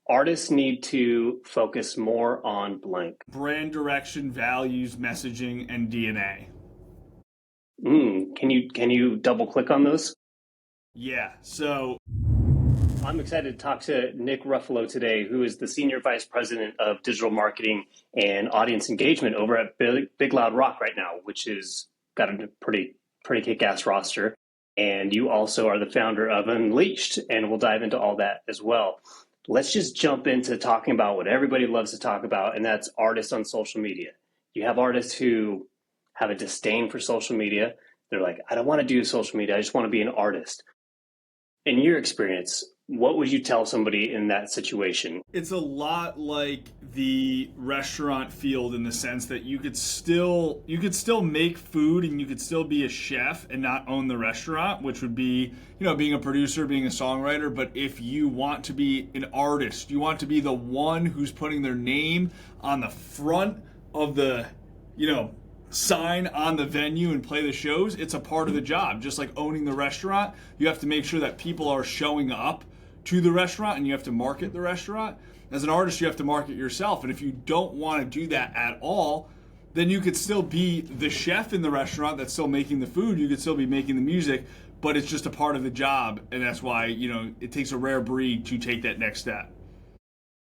artists need to focus more on blank. Brand direction, values, messaging, and DNA. Can you double click on those? Yeah, so I'm excited to talk to Nick Ruffalo today, who is the Senior Vice President of Digital Marketing and Audience Engagement over at Big Loud Rock right now, which is got a pretty kick-ass roster. And you also are the founder of Unleashed, and we'll dive into all that as well. Let's just jump into talking about what everybody loves to talk about, and that's artists on social media. You have artists who have a disdain for social media. They're like, I don't want to do social media. I just want to be an artist. In your experience, what would you tell somebody in that situation? It's a lot like the restaurant field in the sense that you could still make food and you could still be a chef and not own the restaurant, which would be, being a producer, being a songwriter. But if you want to be an artist, you want to be the one who's putting their name on the front of the, sign on the venue and play the shows, it's a part of the job. Just like owning the restaurant, you have to make sure that people are showing up to the restaurant and you have to market the restaurant. As an artist, you have to market yourself. And if you don't want to do that at all, then you could still be the chef in the restaurant that's still making the food. You could still be making the music, but it's just a part of the job. And that's why, it takes a rare breed to take that next step.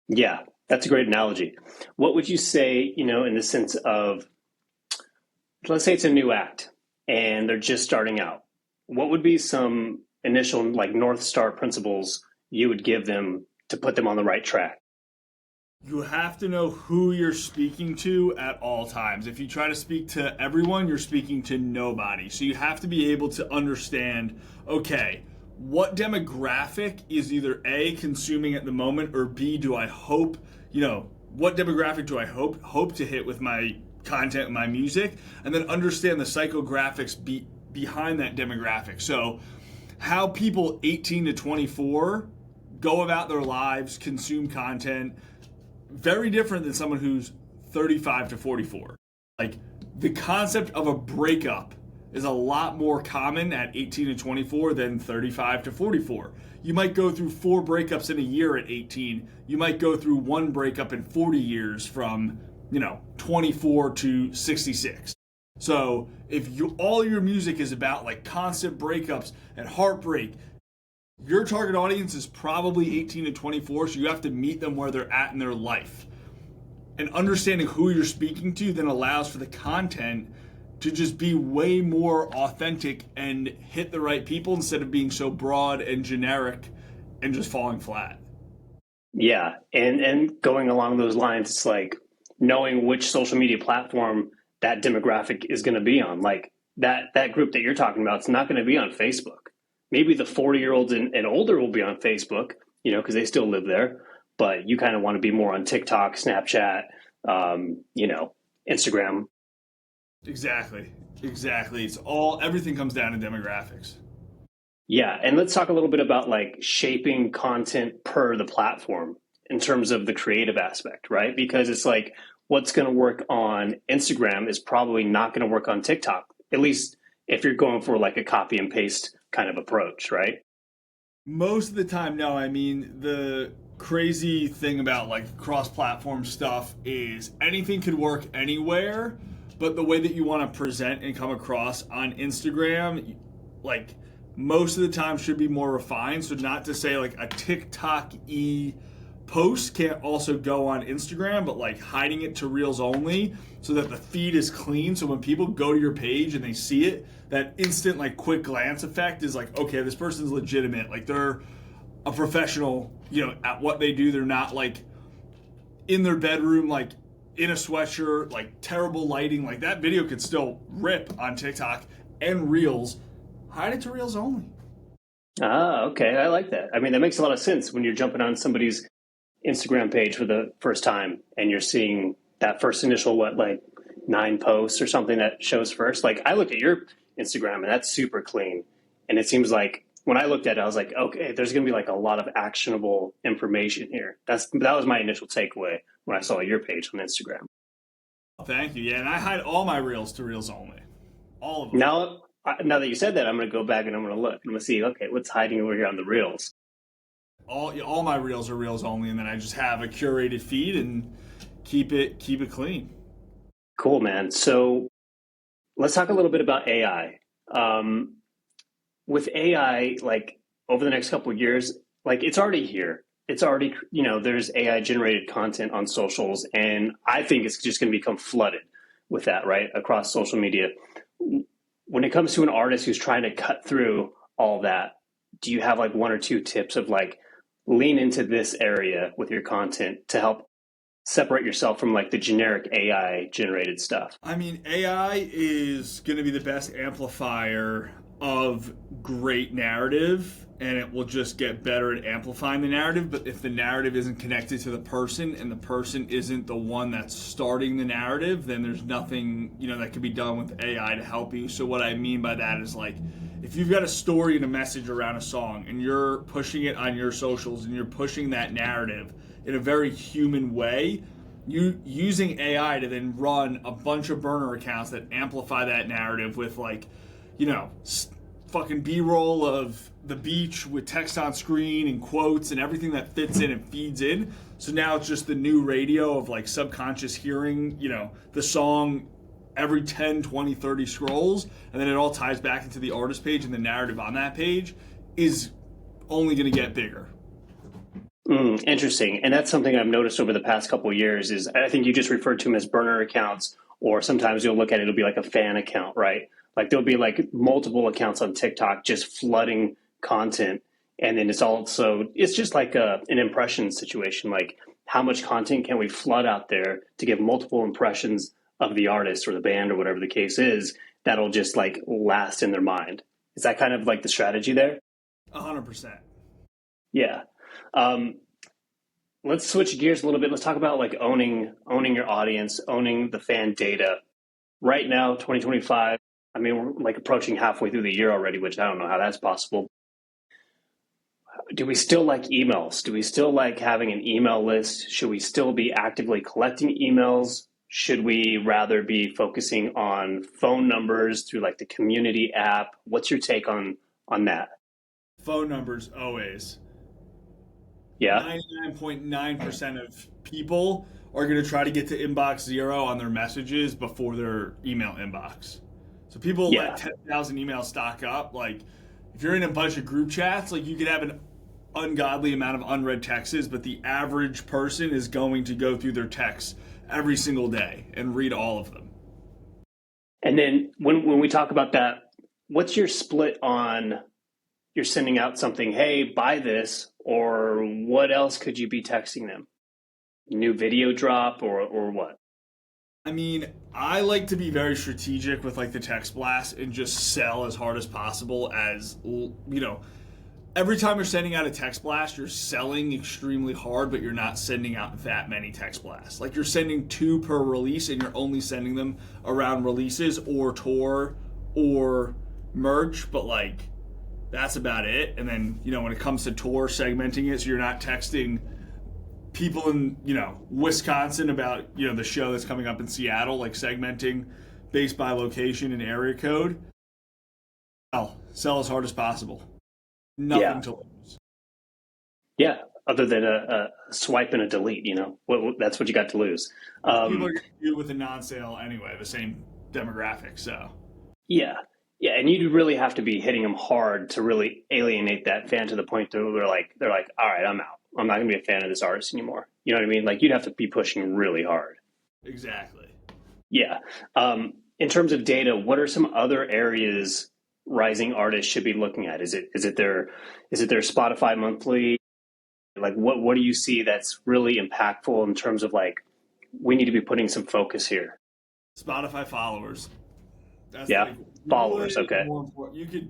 Yeah, that's a great analogy. What would you say, in the sense of, let's say it's a new act and they're just starting out. What would be some initial North Star principles you would give them to put them on the right track? You have to know who you're speaking to at all times. If you try to speak to everyone, you're speaking to nobody. So you have to be able to understand, okay, what demographic is either A, consuming at the moment, or B, do I hope, what demographic do I hope to hit with my content and my music, and then understand the psychographics behind that demographic. So how people 18 to 24 go about their lives, consume content, very different than someone who's 35 to 44. Like, the concept of a breakup is a lot more common at 18 to 24 than 35 to 44. You might go through 4 breakups in a year at 18. You might go through 1 breakup in 40 years from 24 to 66. So if all your music is about constant breakups and heartbreak, your target audience is probably 18 to 24, so you have to meet them where they're at in their life. And understanding who you're speaking to then allows for the content to just be way more authentic and hit the right people instead of being so broad and generic and just falling flat. Yeah, and going along those lines, it's knowing which social media platform that demographic is going to be on. That group that you're talking about, it's not going to be on Facebook. Maybe the 40-year-olds and older will be on Facebook, because they still live there. But you kind of want to be more on TikTok, Snapchat, Instagram. Exactly. Everything comes down to demographics. Yeah, and let's talk a little bit about shaping content per the platform in terms of the creative aspect, right? Because it's what's going to work on Instagram is probably not going to work on TikTok, at least if you're going for a copy and paste kind of approach, right? Most of the time, no. I mean, the crazy thing about cross-platform stuff is anything could work anywhere, but the way that you want to present and come across on Instagram, most of the time should be more refined. So not to say a TikTok-y post can't also go on Instagram, but hiding it to Reels only so that the feed is clean. So when people go to your page and they see it, that instant quick glance effect is okay, this person's legitimate. They're a professional, at what they do. They're not in their bedroom, in a sweatshirt, terrible lighting. That video could still rip on TikTok and Reels. Hide it to Reels only. Ah, okay. I like that. I mean, that makes a lot of sense when you're jumping on somebody's Instagram page for the first time and you're seeing that first initial 9 posts or something that shows first. I looked at your Instagram and that's super clean, and it seems when I looked at it, I was okay, there's going to be a lot of actionable information here. That was my initial takeaway when I saw your page on Instagram. Thank you. Yeah, and I hide all my Reels to Reels only, all of them. Now that you said that, I'm going to go back and I'm going to look. I'm going to see, okay, what's hiding over here on the Reels. all my reels are reels only, and then I just have a curated feed and keep it clean. Cool, man. So let's talk a little bit about AI. With AI, like over the next couple of years, like it's already here. It's already, there's AI generated content on socials, and I think it's just going to become flooded with that, right? Across social media. When it comes to an artist who's trying to cut through all that, do you have like one or two tips of like lean into this area with your content to help separate yourself from like the generic AI generated stuff? I mean, AI is going to be the best amplifier of great narrative, and it will just get better at amplifying the narrative. But if the narrative isn't connected to the person, and the person isn't the one that's starting the narrative, then there's nothing, that can be done with AI to help you. So what I mean by that is, like, if you've got a story and a message around a song and you're pushing it on your socials and you're pushing that narrative in a very human way, you using AI to then run a bunch of burner accounts that amplify that narrative with, like, fucking B-roll of the beach with text on screen and quotes and everything that fits in and feeds in. So now it's just the new radio of like subconscious hearing, the song every 10, 20, 30 scrolls, and then it all ties back into the artist page, and the narrative on that page is only going to get bigger. Interesting. And that's something I've noticed over the past couple of years is I think you just referred to them as burner accounts, or sometimes you'll look at it, it'll be like a fan account, right? Like there'll be like multiple accounts on TikTok just flooding content. And then it's just like an impression situation. Like how much content can we flood out there to give multiple impressions of the artist or the band or whatever the case is that'll just like last in their mind. Is that kind of like the strategy there? 100%. Yeah. Let's switch gears a little bit. Let's talk about like owning your audience, owning the fan data. Right now, 2025, I mean, we're like approaching halfway through the year already, which I don't know how that's possible. Do we still like emails? Do we still like having an email list? Should we still be actively collecting emails? Should we rather be focusing on phone numbers through like the community app? What's your take on that? Phone numbers always. Yeah. 99.9% of people are going to try to get to inbox 0 on their messages before their email inbox. So people let 10,000 emails stock up. Like if you're in a bunch of group chats, like you could have an ungodly amount of unread texts, but the average person is going to go through their texts every single day and read all of them. And then when we talk about that, what's your split on you're sending out something, hey, buy this, or what else could you be texting them? New video drop or what? I mean, I like to be very strategic with like the text blast and just sell as hard as possible as, every time you're sending out a text blast, you're selling extremely hard, but you're not sending out that many text blasts. Like you're sending 2 per release and you're only sending them around releases or tour or merch, but like that's about it. And then, when it comes to tour, segmenting it so you're not texting people in, Wisconsin about, the show that's coming up in Seattle, like segmenting based by location and area code. Sell as hard as possible. Nothing to lose. Yeah, other than a swipe and a delete, that's what you got to lose. People are going to do it with a non-sale anyway, the same demographic, so. Yeah, and you'd really have to be hitting them hard to really alienate that fan to the point that they're like, all right, I'm out. I'm not going to be a fan of this artist anymore. You know what I mean? Like you'd have to be pushing really hard. Exactly. Yeah. In terms of data, what are some other areas rising artists should be looking at? Is it their Spotify monthly? Like what do you see that's really impactful in terms of like we need to be putting some focus here? Spotify followers. That's followers. Okay. More important. You could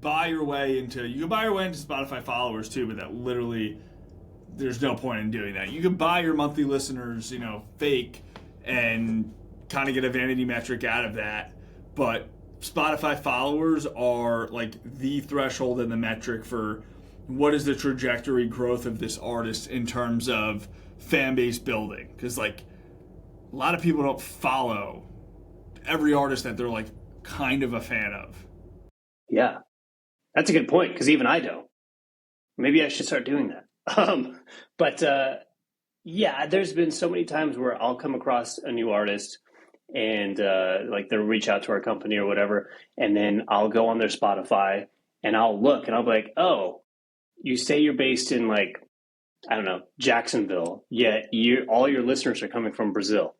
buy your way into Spotify followers too, but that literally there's no point in doing that. You can buy your monthly listeners, fake and kind of get a vanity metric out of that, but Spotify followers are like the threshold and the metric for what is the trajectory growth of this artist in terms of fan base building. Because like a lot of people don't follow every artist that they're like kind of a fan of. Yeah, that's a good point because even I don't. Maybe I should start doing that. Um, but yeah, there's been so many times where I'll come across a new artist and like they'll reach out to our company or whatever, and then I'll go on their Spotify and I'll look and I'll be like, oh, you say you're based in like, I don't know, Jacksonville, yet all your listeners are coming from Brazil.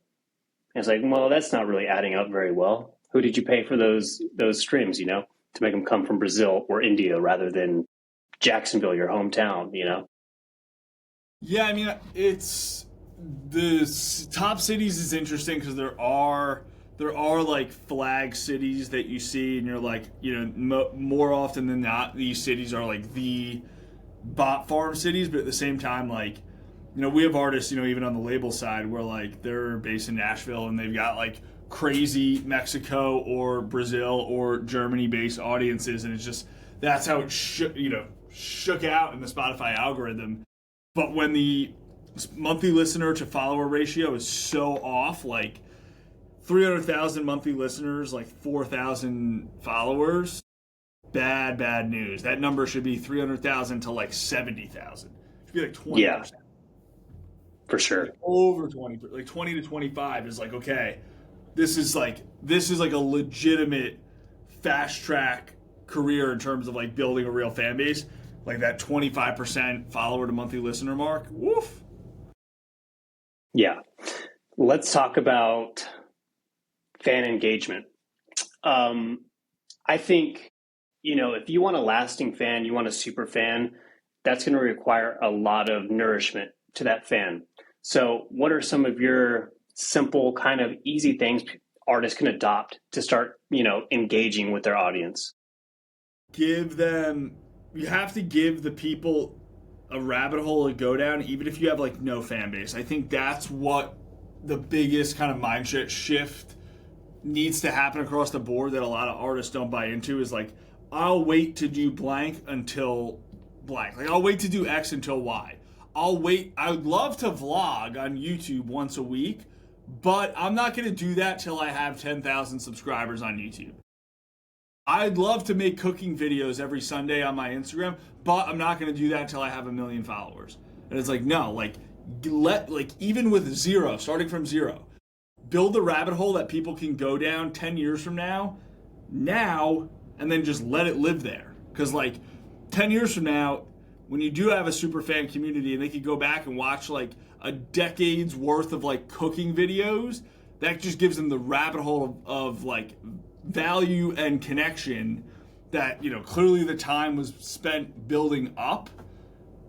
And it's like, well, that's not really adding up very well. Who did you pay for those streams, to make them come from Brazil or India rather than Jacksonville, your hometown? Yeah, I mean, it's the top cities is interesting because there are like flag cities that you see, and you're like, more often than not, these cities are like the bot farm cities, but at the same time, like, we have artists, even on the label side, where like they're based in Nashville and they've got like crazy Mexico or Brazil or Germany based audiences, and it's just that's how it shook out in the Spotify algorithm. But when the monthly listener to follower ratio is so off, like 300,000 monthly listeners, like 4,000 followers, bad news. That number should be 300,000 to like 70,000. It should be like 20%. Yeah, for sure. Like over 20, like 20 to 25 is like, okay, this is like a legitimate fast track career in terms of like building a real fan base. Like that 25% follower to monthly listener mark. Woof. Yeah. Let's talk about fan engagement. I think, if you want a lasting fan, you want a super fan, that's going to require a lot of nourishment to that fan. So what are some of your simple kind of easy things artists can adopt to start, engaging with their audience? You have to give the people a rabbit hole to go down, even if you have like no fan base. I think that's what the biggest kind of mindset shift needs to happen across the board that a lot of artists don't buy into is like, I'll wait to do blank until blank. Like I'll wait to do X until Y. I would love to vlog on YouTube once a week, but I'm not going to do that till I have 10,000 subscribers on YouTube. I'd love to make cooking videos every Sunday on my Instagram, but I'm not going to do that until I have 1 million followers. And it's like, no, even with zero, starting from zero, build the rabbit hole that people can go down 10 years from now, and then just let it live there. Because like 10 years from now, when you do have a super fan community and they can go back and watch like a decade's worth of like cooking videos, that just gives them the rabbit hole of like value and connection that, clearly the time was spent building up,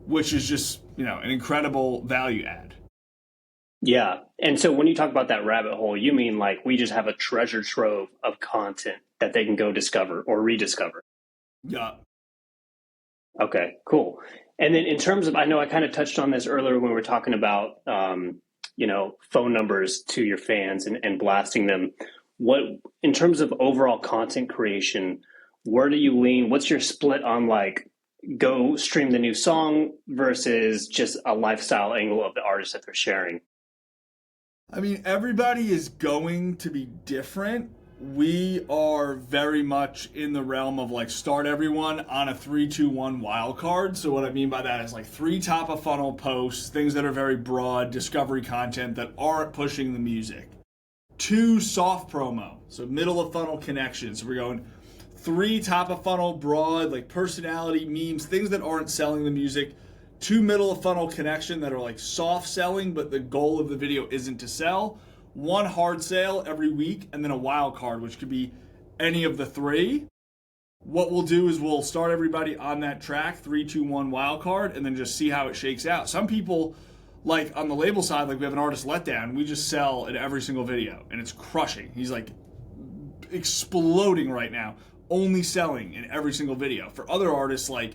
which is just, an incredible value add. Yeah. And so when you talk about that rabbit hole, you mean like we just have a treasure trove of content that they can go discover or rediscover? Yeah. Okay, cool. And then in terms of, I know I kind of touched on this earlier when we were talking about, phone numbers to your fans and blasting them. What, in terms of overall content creation, where do you lean? What's your split on like go stream the new song versus just a lifestyle angle of the artist that they're sharing? I mean, everybody is going to be different. We are very much in the realm of like start everyone on a 3-2-1 wild card. So what I mean by that is like 3 top of funnel posts, things that are very broad, discovery content that aren't pushing the music. 2 soft promo, so middle of funnel connections. So we're going 3 top of funnel broad, like personality, memes, things that aren't selling the music. 2 middle of funnel connection that are like soft selling, but the goal of the video isn't to sell. 1 hard sale every week, and then a wild card, which could be any of the 3. What we'll do is we'll start everybody on that track, 3-2-1 wild card, and then just see how it shakes out. Some people, like on the label side, like we have an artist letdown, we just sell in every single video, and it's crushing. He's like exploding right now, only selling in every single video. For other artists, like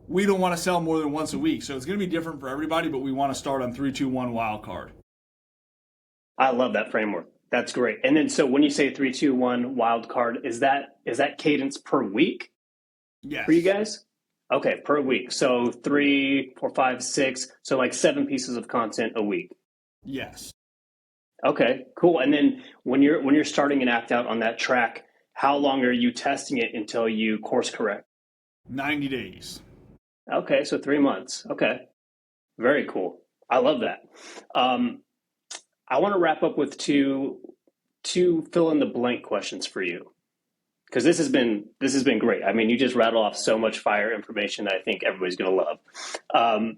we don't want to sell more than once a week, so it's going to be different for everybody, but we want to start on 3-2-1 wild card. I love that framework. That's great. And then so when you say 3-2-1 wild card, is that cadence per week? Yes. For you guys? Okay, per week. So 3, 4, 5, 6. So like 7 pieces of content a week. Yes. Okay, cool. And then when you're starting an act out on that track, how long are you testing it until you course correct? 90 days. Okay, so 3 months. Okay. Very cool. I love that. Um, I want to wrap up with two fill in the blank questions for you because this has been great. I mean, you just rattle off so much fire information that I think everybody's going to love. Um,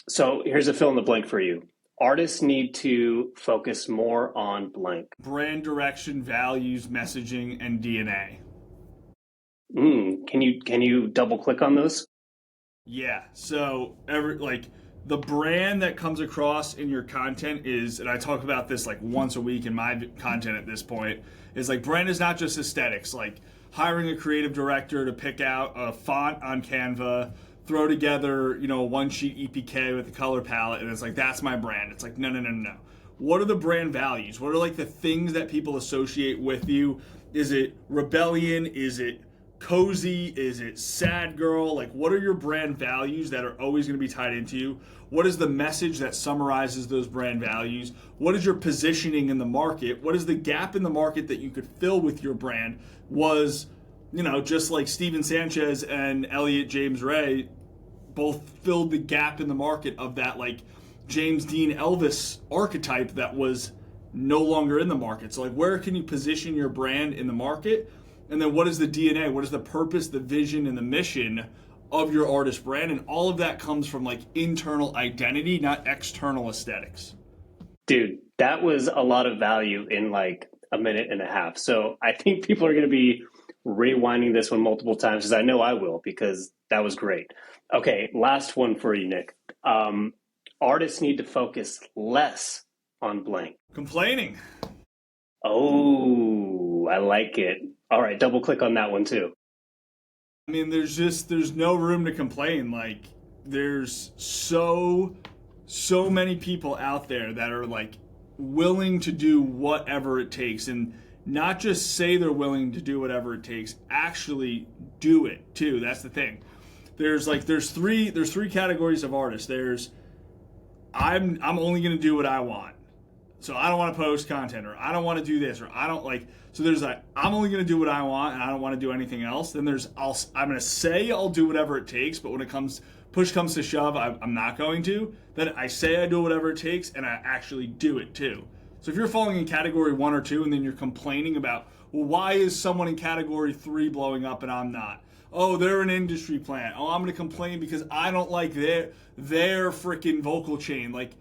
so here's a fill in the blank for you. Artists need to focus more on blank. Brand direction, values, messaging, and DNA. Can you double click on those? Yeah. So the brand that comes across in your content is, and I talk about this like once a week in my content at this point, is like brand is not just aesthetics. Like hiring a creative director to pick out a font on Canva, throw together, a one sheet EPK with a color palette, and it's like that's my brand. It's like no. What are the brand values? What are like the things that people associate with you? Is it rebellion? Is it cozy? Is it sad girl? Like, what are your brand values that are always going to be tied into you? What is the message that summarizes those brand values? What is your positioning in the market? What is the gap in the market that you could fill with your brand? Was, just like Steven Sanchez and Elliot James Ray both filled the gap in the market of that, like, James Dean Elvis archetype that was no longer in the market. So, like, where can you position your brand in the market? And then what is the DNA? What is the purpose, the vision, and the mission of your artist brand? And all of that comes from like internal identity, not external aesthetics. Dude, that was a lot of value in like a minute and a half. So I think people are going to be rewinding this one multiple times because I know I will because that was great. Okay, last one for you, Nick. Artists need to focus less on blank. Complaining. Oh, I like it. All right, double click on that one too. I mean, there's no room to complain. Like there's so many people out there that are like willing to do whatever it takes, and not just say they're willing to do whatever it takes, actually do it too. That's the thing. There's three categories of artists. There's I'm only going to do what I want. So I don't want to post content, or I don't want to do this, or I don't like. So there's like I'm only going to do what I want, and I don't want to do anything else. Then I'm going to say I'll do whatever it takes, but when push comes to shove, I'm not going to. Then I say I do whatever it takes, and I actually do it too. So if you're falling in category 1 or 2, and then you're complaining about, well, why is someone in category 3 blowing up and I'm not? Oh, they're an industry plant. Oh, I'm going to complain because I don't like their freaking vocal chain. Like,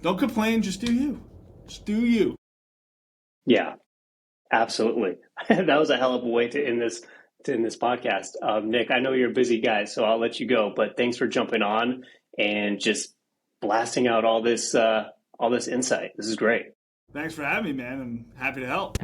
don't complain, just do you. Just do you. Yeah, absolutely. That was a hell of a way to end this podcast. Nick, I know you're a busy guy, so I'll let you go. But thanks for jumping on and just blasting out all this insight. This is great. Thanks for having me, man. I'm happy to help.